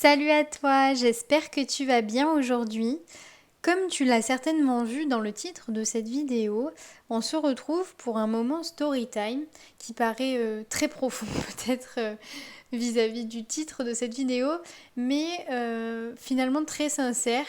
Salut à toi, j'espère que tu vas bien aujourd'hui. Comme tu l'as certainement vu dans le titre de cette vidéo, on se retrouve pour un moment story time qui paraît très profond peut-être vis-à-vis du titre de cette vidéo, mais finalement très sincère.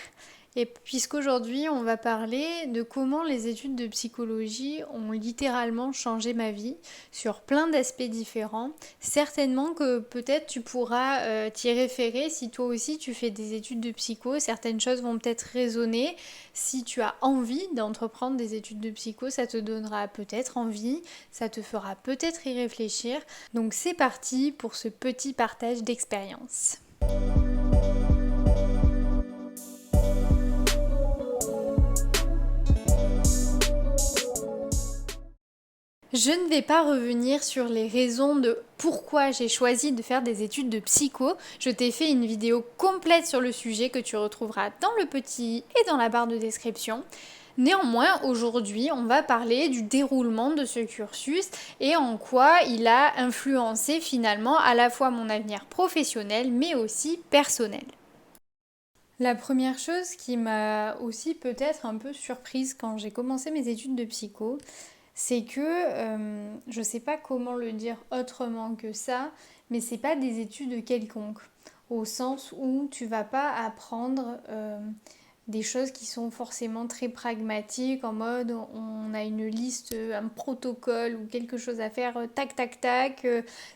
Et puisqu'aujourd'hui on va parler de comment les études de psychologie ont littéralement changé ma vie sur plein d'aspects différents, certainement que peut-être tu pourras t'y référer si toi aussi tu fais des études de psycho, certaines choses vont peut-être résonner. Si tu as envie d'entreprendre des études de psycho, ça te donnera peut-être envie, ça te fera peut-être y réfléchir. Donc c'est parti pour ce petit partage d'expérience. Je ne vais pas revenir sur les raisons de pourquoi j'ai choisi de faire des études de psycho. Je t'ai fait une vidéo complète sur le sujet que tu retrouveras dans le petit et dans la barre de description. Néanmoins, aujourd'hui, on va parler du déroulement de ce cursus et en quoi il a influencé finalement à la fois mon avenir professionnel mais aussi personnel. La première chose qui m'a aussi peut-être un peu surprise quand j'ai commencé mes études de psycho, c'est que je sais pas comment le dire autrement que ça, mais c'est pas des études quelconques, au sens où tu vas pas apprendre des choses qui sont forcément très pragmatiques, en mode on a une liste, un protocole ou quelque chose à faire, tac tac tac,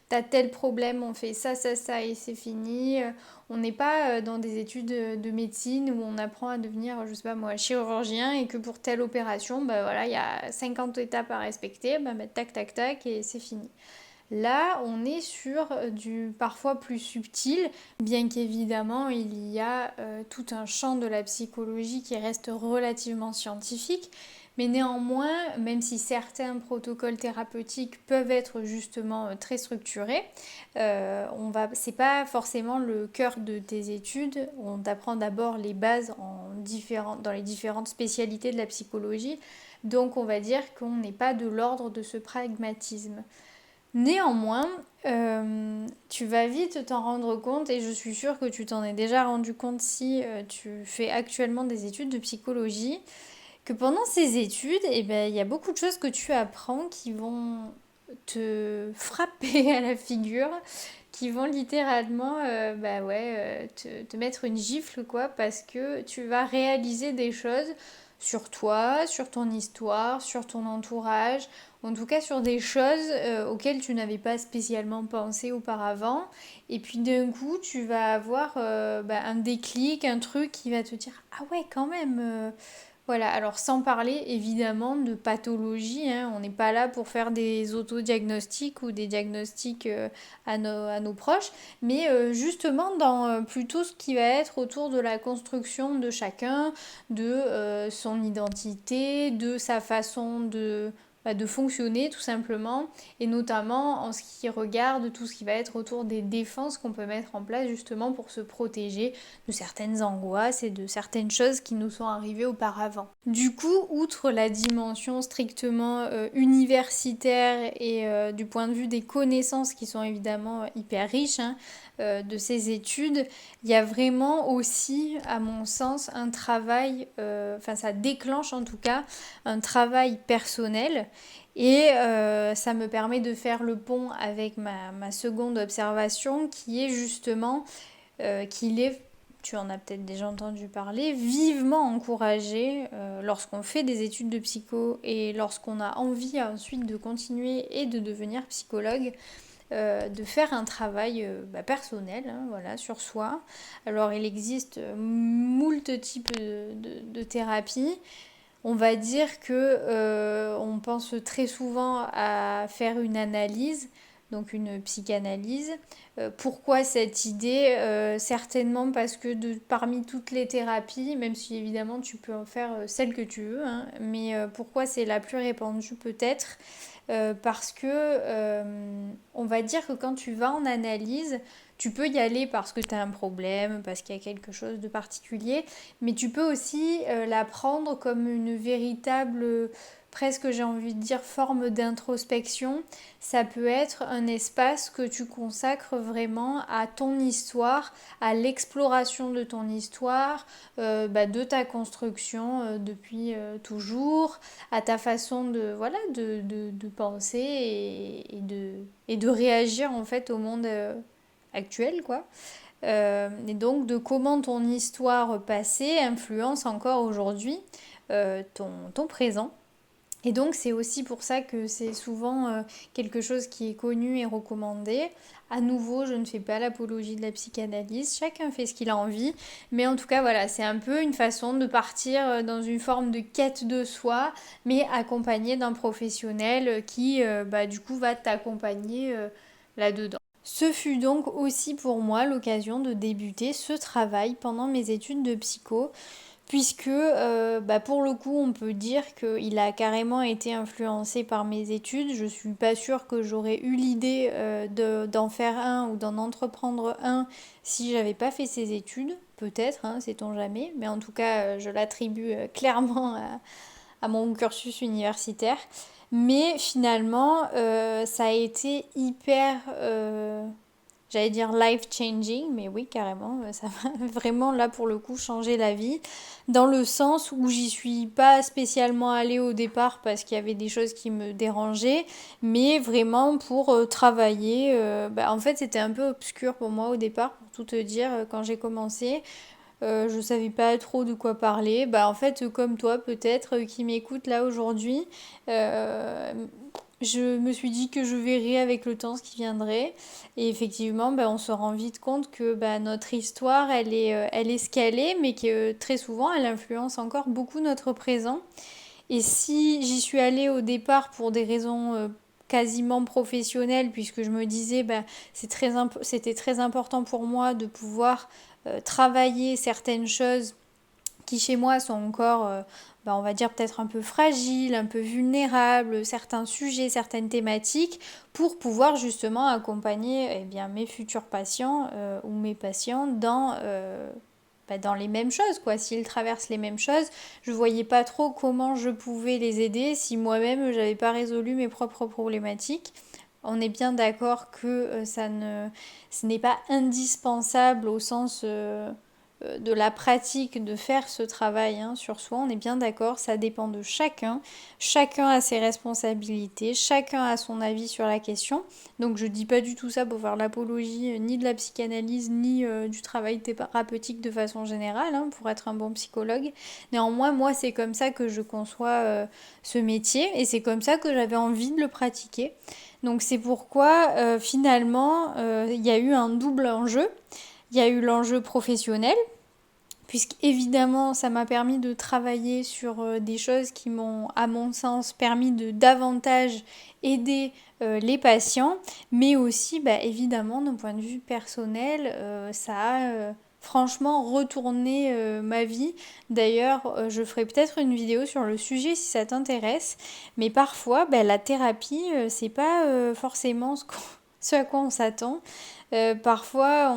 t'as tel problème, on fait ça et c'est fini. On n'est pas dans des études de médecine où on apprend à devenir, je sais pas moi, chirurgien et que pour telle opération, bah voilà, il y a 50 étapes à respecter, bah, tac tac tac et c'est fini. Là, on est sur du parfois plus subtil, bien qu'évidemment il y a tout un champ de la psychologie qui reste relativement scientifique, mais néanmoins, même si certains protocoles thérapeutiques peuvent être justement très structurés, c'est pas forcément le cœur de tes études. On t'apprend d'abord les bases dans les différentes spécialités de la psychologie, donc on va dire qu'on n'est pas de l'ordre de ce pragmatisme. Néanmoins, tu vas vite t'en rendre compte et je suis sûre que tu t'en es déjà rendu compte si tu fais actuellement des études de psychologie, que pendant ces études, eh ben, il y a beaucoup de choses que tu apprends qui vont te frapper à la figure, qui vont littéralement te mettre une gifle quoi, parce que tu vas réaliser des choses sur toi, sur ton histoire, sur ton entourage, en tout cas sur des choses auxquelles tu n'avais pas spécialement pensé auparavant. Et puis d'un coup, tu vas avoir un déclic, un truc qui va te dire ah ouais quand même. Voilà, alors sans parler évidemment de pathologie, hein, on n'est pas là pour faire des autodiagnostics ou des diagnostics à nos proches, mais justement dans plutôt ce qui va être autour de la construction de chacun, de son identité, de sa façon de fonctionner tout simplement, et notamment en ce qui regarde tout ce qui va être autour des défenses qu'on peut mettre en place justement pour se protéger de certaines angoisses et de certaines choses qui nous sont arrivées auparavant. Du coup, outre la dimension strictement universitaire et du point de vue des connaissances qui sont évidemment hyper riches hein, de ces études, il y a vraiment aussi, à mon sens, un travail, enfin ça déclenche en tout cas, un travail personnel et ça me permet de faire le pont avec ma seconde observation qui est justement qu'il est, tu en as peut-être déjà entendu parler, vivement encouragé lorsqu'on fait des études de psycho et lorsqu'on a envie ensuite de continuer et de devenir psychologue, de faire un travail personnel hein, voilà, sur soi. Alors il existe moult types de thérapies. On va dire que on pense très souvent à faire une analyse, donc une psychanalyse. Pourquoi cette idée certainement parce que parmi toutes les thérapies, même si évidemment tu peux en faire celle que tu veux, hein, mais pourquoi c'est la plus répandue peut-être parce que on va dire que quand tu vas en analyse, Tu peux y aller parce que tu as un problème, parce qu'il y a quelque chose de particulier, mais tu peux aussi la prendre comme une véritable, presque j'ai envie de dire, forme d'introspection. Ça peut être un espace que tu consacres vraiment à ton histoire, à l'exploration de ton histoire, de ta construction depuis toujours, à ta façon de, voilà, de penser et de réagir en fait au monde actuel, quoi. Et donc de comment ton histoire passée influence encore aujourd'hui ton présent. Et donc c'est aussi pour ça que c'est souvent quelque chose qui est connu et recommandé. À nouveau, je ne fais pas l'apologie de la psychanalyse, chacun fait ce qu'il a envie, mais en tout cas voilà, c'est un peu une façon de partir dans une forme de quête de soi, mais accompagné d'un professionnel qui du coup va t'accompagner là-dedans. Ce fut donc aussi pour moi l'occasion de débuter ce travail pendant mes études de psycho, puisque pour le coup on peut dire qu'il a carrément été influencé par mes études. Je suis pas sûre que j'aurais eu l'idée d'en faire un ou d'en entreprendre un si j'avais pas fait ces études. Peut-être, hein, sait-on jamais, mais en tout cas je l'attribue clairement à mon cursus universitaire. Mais finalement, ça a été hyper, j'allais dire life changing, mais oui, carrément, ça m'a vraiment là pour le coup changé la vie, dans le sens où j'y suis pas spécialement allée au départ parce qu'il y avait des choses qui me dérangeaient, mais vraiment pour travailler. En fait, c'était un peu obscur pour moi au départ, pour tout te dire, quand j'ai commencé. Je savais pas trop de quoi parler. En fait, comme toi, peut-être, qui m'écoute là aujourd'hui, euh, je me suis dit que je verrais avec le temps ce qui viendrait. Et effectivement, on se rend vite compte que notre histoire, elle est ce qu'elle est, mais que très souvent, elle influence encore beaucoup notre présent. Et si j'y suis allée au départ pour des raisons quasiment professionnelles, puisque je me disais, c'était très important pour moi de pouvoir travailler certaines choses qui chez moi sont encore, on va dire peut-être un peu fragiles, un peu vulnérables, certains sujets, certaines thématiques, pour pouvoir justement accompagner mes futurs patients ou mes patients dans les mêmes choses, quoi. S'ils traversent les mêmes choses, je voyais pas trop comment je pouvais les aider si moi-même j'avais pas résolu mes propres problématiques. On est bien d'accord que ce n'est pas indispensable au sens de la pratique de faire ce travail sur soi, on est bien d'accord, ça dépend de chacun. Chacun a ses responsabilités, chacun a son avis sur la question. Donc je dis pas du tout ça pour faire l'apologie ni de la psychanalyse ni du travail thérapeutique de façon générale, pour être un bon psychologue. Néanmoins, moi c'est comme ça que je conçois ce métier et c'est comme ça que j'avais envie de le pratiquer. Donc c'est pourquoi finalement il y a eu un double enjeu. Il y a eu l'enjeu professionnel, puisqu'évidemment ça m'a permis de travailler sur des choses qui m'ont, à mon sens, permis de davantage aider les patients, mais aussi évidemment d'un point de vue personnel, ça a franchement retourné ma vie. D'ailleurs, je ferai peut-être une vidéo sur le sujet si ça t'intéresse, mais parfois la thérapie, c'est pas forcément ce à quoi on s'attend. Parfois,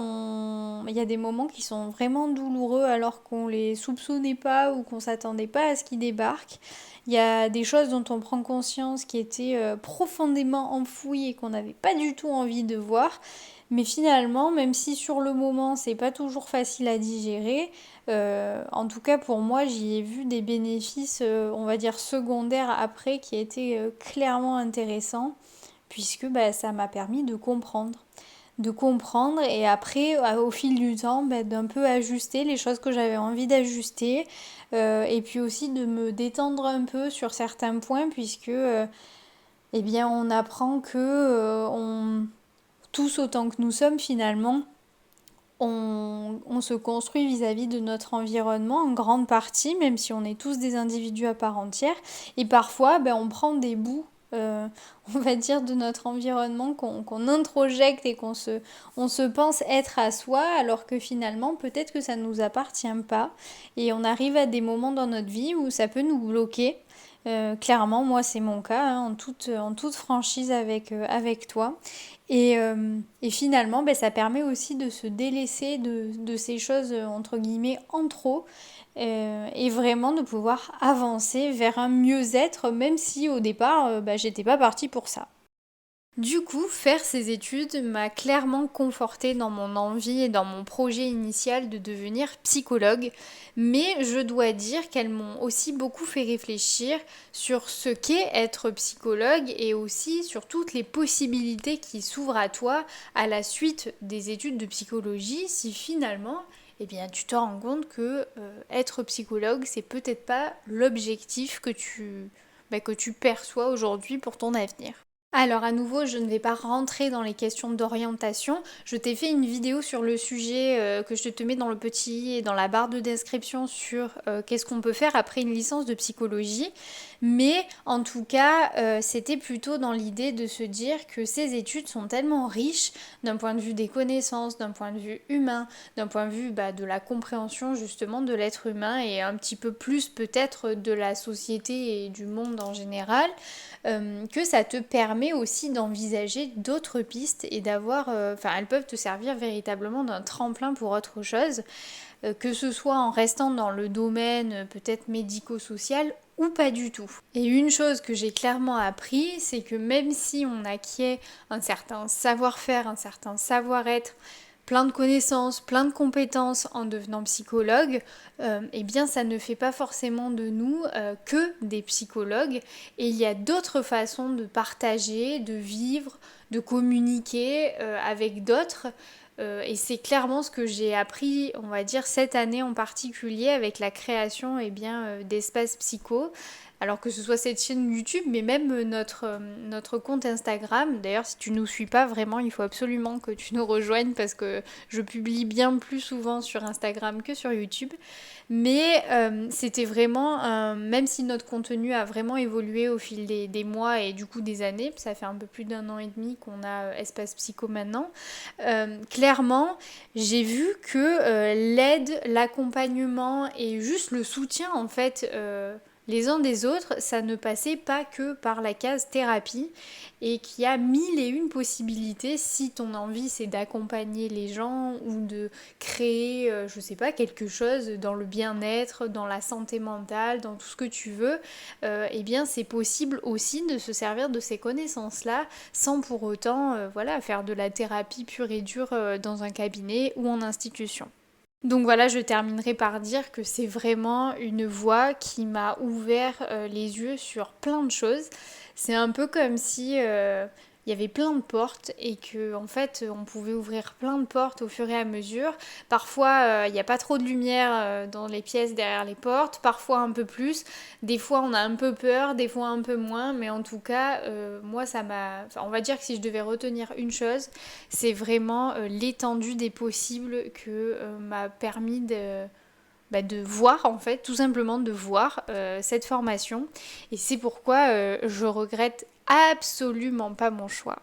il y a des moments qui sont vraiment douloureux alors qu'on les soupçonnait pas ou qu'on s'attendait pas à ce qu'ils débarquent. Il y a des choses dont on prend conscience qui étaient profondément enfouies et qu'on n'avait pas du tout envie de voir. Mais finalement, même si sur le moment c'est pas toujours facile à digérer, en tout cas pour moi j'y ai vu des bénéfices, on va dire secondaires après, qui étaient clairement intéressants, puisque ça m'a permis de comprendre et après au fil du temps d'un peu ajuster les choses que j'avais envie d'ajuster, et puis aussi de me détendre un peu sur certains points, puisque on apprend que tous autant que nous sommes finalement, on se construit vis-à-vis de notre environnement en grande partie, même si on est tous des individus à part entière. Et parfois, on prend des bouts, on va dire, de notre environnement qu'on introjecte et on se pense être à soi, alors que finalement, peut-être que ça ne nous appartient pas. Et on arrive à des moments dans notre vie où ça peut nous bloquer. Clairement, moi, c'est mon cas, hein, en toute franchise avec toi. Et finalement, ben, ça permet aussi de se délaisser de ces choses, entre guillemets, en trop, et vraiment de pouvoir avancer vers un mieux-être, même si au départ, ben, j'étais pas partie pour ça. Du coup, faire ces études m'a clairement confortée dans mon envie et dans mon projet initial de devenir psychologue, mais je dois dire qu'elles m'ont aussi beaucoup fait réfléchir sur ce qu'est être psychologue et aussi sur toutes les possibilités qui s'ouvrent à toi à la suite des études de psychologie si finalement eh bien, tu te rends compte que être psychologue, c'est peut-être pas l'objectif que tu perçois aujourd'hui pour ton avenir. Alors à nouveau, je ne vais pas rentrer dans les questions d'orientation. Je t'ai fait une vidéo sur le sujet que je te mets dans le petit et dans la barre de description sur qu'est-ce qu'on peut faire après une licence de psychologie. Mais en tout cas, c'était plutôt dans l'idée de se dire que ces études sont tellement riches d'un point de vue des connaissances, d'un point de vue humain, d'un point de vue de la compréhension justement de l'être humain et un petit peu plus peut-être de la société et du monde en général, que ça te permet aussi d'envisager d'autres pistes et d'avoir, elles peuvent te servir véritablement d'un tremplin pour autre chose, que ce soit en restant dans le domaine peut-être médico-social ou pas du tout. Et une chose que j'ai clairement appris, c'est que même si on acquiert un certain savoir-faire, un certain savoir-être, plein de connaissances, plein de compétences en devenant psychologue, eh bien ça ne fait pas forcément de nous que des psychologues. Et il y a d'autres façons de partager, de vivre, de communiquer avec d'autres. Et c'est clairement ce que j'ai appris, on va dire, cette année en particulier avec la création d'espaces psycho. Alors que ce soit cette chaîne YouTube, mais même notre compte Instagram. D'ailleurs, si tu ne nous suis pas, vraiment, il faut absolument que tu nous rejoignes parce que je publie bien plus souvent sur Instagram que sur YouTube. Mais c'était vraiment, même si notre contenu a vraiment évolué au fil des mois et du coup des années, ça fait un peu plus d'un an et demi qu'on a Espace Psycho maintenant, clairement, j'ai vu que l'aide, l'accompagnement et juste le soutien en fait les uns des autres, ça ne passait pas que par la case thérapie et qu'il y a mille et une possibilités si ton envie c'est d'accompagner les gens ou de créer, je sais pas, quelque chose dans le bien-être, dans la santé mentale, dans tout ce que tu veux, eh bien c'est possible aussi de se servir de ces connaissances-là sans pour autant faire de la thérapie pure et dure dans un cabinet ou en institution. Donc voilà, je terminerai par dire que c'est vraiment une voie qui m'a ouvert les yeux sur plein de choses. C'est un peu comme si il y avait plein de portes et que en fait on pouvait ouvrir plein de portes au fur et à mesure. Parfois il n'y a pas trop de lumière dans les pièces derrière les portes, parfois un peu plus. Des fois on a un peu peur, des fois un peu moins, mais en tout cas moi ça m'a... on va dire que si je devais retenir une chose, c'est vraiment l'étendue des possibles que m'a permis de voir en fait, tout simplement de voir cette formation. Et c'est pourquoi je regrette absolument pas mon choix.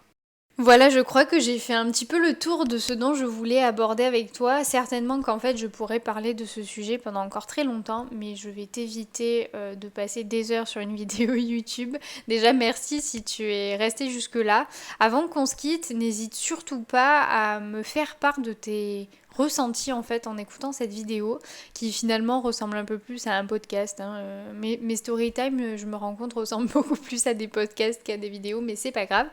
Voilà, je crois que j'ai fait un petit peu le tour de ce dont je voulais aborder avec toi. Certainement qu'en fait je pourrais parler de ce sujet pendant encore très longtemps, mais je vais t'éviter de passer des heures sur une vidéo YouTube. Déjà merci si tu es resté jusque-là. Avant qu'on se quitte, n'hésite surtout pas à me faire part de tes ressentis en fait en écoutant cette vidéo qui finalement ressemble un peu plus à un podcast, hein. Mes story time, je me rends compte, ressemblent beaucoup plus à des podcasts qu'à des vidéos, mais c'est pas grave.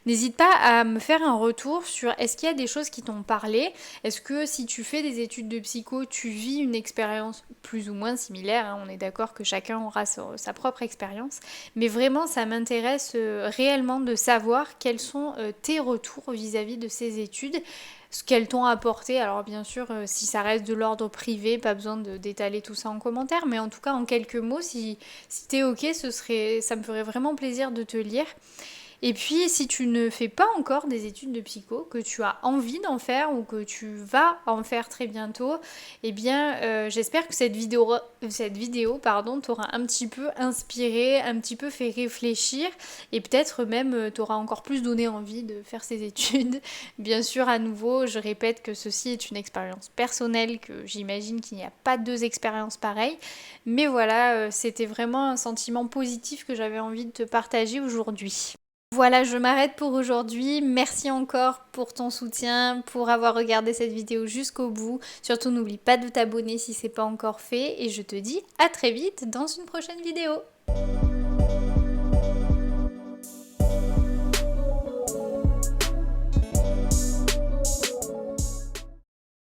N'hésite pas à me faire un retour sur est-ce qu'il y a des choses qui t'ont parlé, est-ce que si tu fais des études de psycho, tu vis une expérience plus ou moins similaire, hein. On est d'accord que chacun aura sa propre expérience, mais vraiment ça m'intéresse réellement de savoir quels sont tes retours vis-à-vis de ces études, ce qu'elles t'ont apporté. Alors bien sûr, si ça reste de l'ordre privé, pas besoin d'étaler tout ça en commentaire, mais en tout cas en quelques mots, si t'es ok, ça me ferait vraiment plaisir de te lire. Et puis si tu ne fais pas encore des études de psycho, que tu as envie d'en faire ou que tu vas en faire très bientôt, eh bien j'espère que cette vidéo t'aura un petit peu inspiré, un petit peu fait réfléchir et peut-être même t'aura encore plus donné envie de faire ces études. Bien sûr, à nouveau, je répète que ceci est une expérience personnelle, que j'imagine qu'il n'y a pas deux expériences pareilles. Mais voilà, c'était vraiment un sentiment positif que j'avais envie de te partager aujourd'hui. Voilà, je m'arrête pour aujourd'hui. Merci encore pour ton soutien, pour avoir regardé cette vidéo jusqu'au bout. Surtout, n'oublie pas de t'abonner si c'est pas encore fait. Et je te dis à très vite dans une prochaine vidéo.